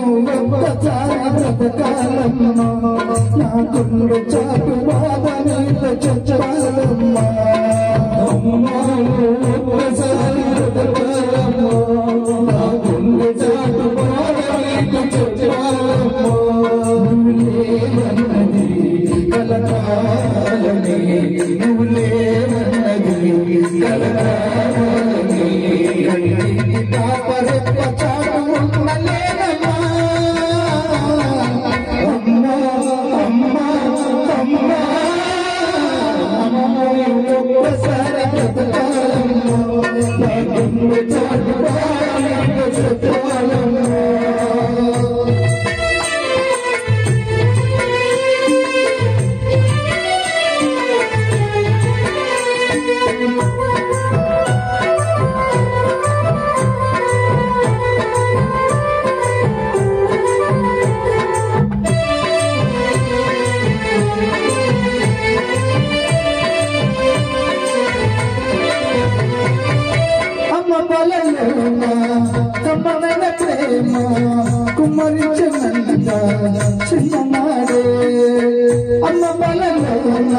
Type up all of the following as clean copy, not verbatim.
ఒక్కసారి బ్రతకాలమ్మా నా గుండె చాటు బాధ మీద చెప్పాలమ్మా అమ్మా ఒక్కసారి బ్రతకాలమ్మా నా గుండె చాటు బాధ మీద చెప్పాలమ్మా నువ్వు లేవన్నది కలకాలని నువ్వు లేవన్నది కలకాలని కాపరెప్ప చాటు ఉండలేనమ్మా అమ్మా అమ్మా అమ్మా ఒక్కసారి బ్రతకాలమ్మా నా గుండె చాటు బాధ చెప్పాలమ్మా కమ్మనైన ప్రేమ కుమ్మరించనంత చిన్ననాడే అమ్మ బలలోన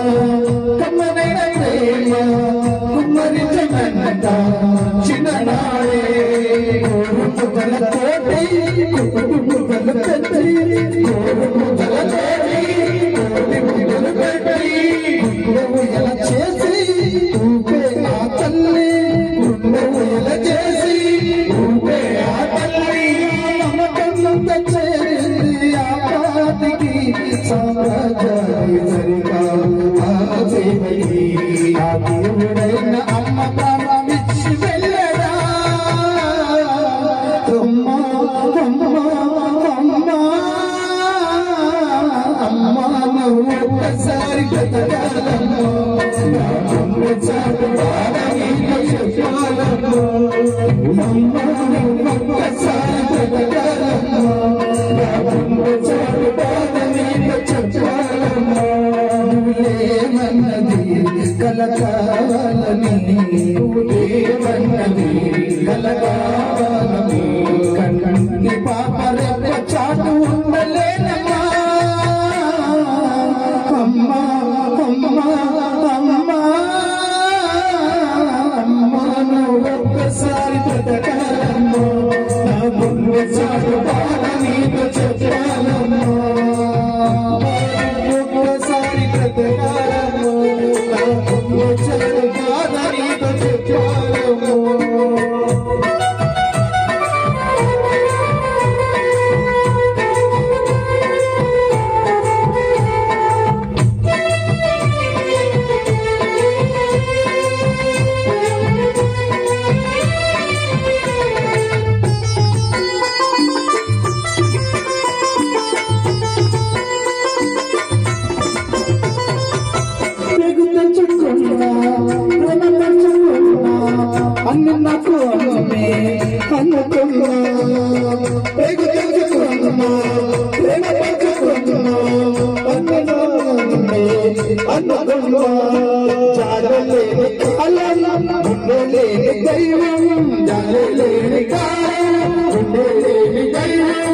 కమ్మనైన ప్రేమ కుమ్మరించనంత చిన్ననాడే ముద్దల తోటి ముద్దల పెట్టి ముద్దల తోటి ముద్దల పెట్టి నువ్వు ఎలా చేసి ఊపే ఆ తల్లి నువ్వు ఎలా చేసి ఊపే ఆ తల్లి నమ్మకంత చేరింది ఆ పాటికి సామ్రాజ్యాన్ని సరిగా ఆసేది ఆ దేవుడైన అమ్మ ప్రాణమిచ్చి వెళ్ళడా అమ్మా అమ్మా అమ్మా అమ్మా నువ్వు ఒక్కసారి బ్రతకాలమ్మా నా గుండె చాటు బాధ మీద చెప్పాలమ్మా అమ్మా నువ్వు ఒక్కసారి బ్రతకాలమ్మా నా గుండె చాటు బాధ మీద చెప్పాలమ్మా నువ్వు లేవన్నది కలకాలని నువ్వు లేవన్నది కలకాలని కన్నంటి పాపరెప్ప చాటు ఉండలేనమ్మా అమ్మా అమ్మా అమ్మా అమ్మా నువ్వు ఒక్కసారి బ్రతకాలమ్మా నా గుండె చాటు బాధ మీద చెప్పాలమ్మా ఒక్కసారి బ్రతకాలమ్మా నా గుండె చాటు బాధ మీద చెప్పాలమ్మా అన్ని నాకు అమ్మే అనుకున్నా ప్రేమ పంచుకున్నా ప్రేమ పంచుకున్నా అన్ని అమ్మే అనుకున్నా జాడలేని అలా ఉండలేని దైవం జాడలేని కాలం ఉండలేని దైవం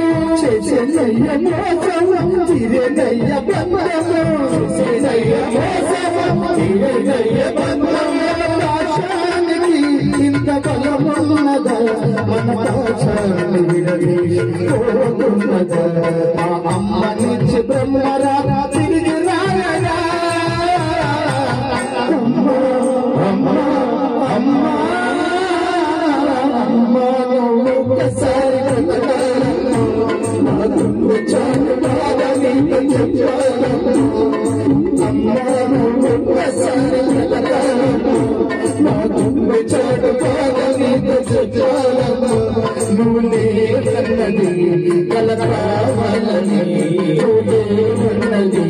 చేసేనయ్య మోసం తీరేనయ్య బంధము చేసేనయ్య మోసం తీరేనయ్య బంధము ఇంత బలమున్నదా మన పాశాన్ని విడదీసుకున్నదా ఆ అమ్మ నుంచి బ్రహ్మరా తిరిగి రాయరా అమ్మా అమ్మా అమ్మా అమ్మా నువ్వు ఒక్కసారి బ్రతకాలమ్మా నా గుండె చాటు బాధ మీద చెప్పాలమ్మా అమ్మా నువ్వు ఒక్కసారి బ్రతకాలమ్మా నా గుండె చాటు బాధ మీద చెప్పాలమ్మా నువ్వు లేవన్నది కలకావాలని నువ్వు లేవన్నది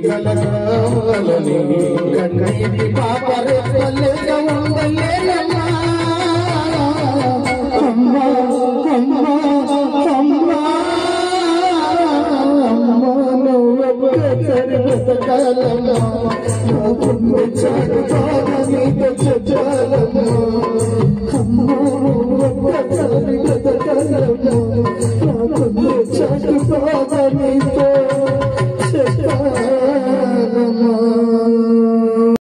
కలకావాలని కన్నీటి పాపరెప్పలేక ఉండలేనమ్మా అమ్మా అమ్మా అమ్మా అమ్మా నువ్వు ఒక్కసారి బ్రతకాలమ్మా నా గుండె చాటు బాధ మీద చెప్పాలమ్మా అమ్మా నువ్వు ఒక్కసారి బ్రతకాలమ్మా నా గుండె చాటు శోధనితో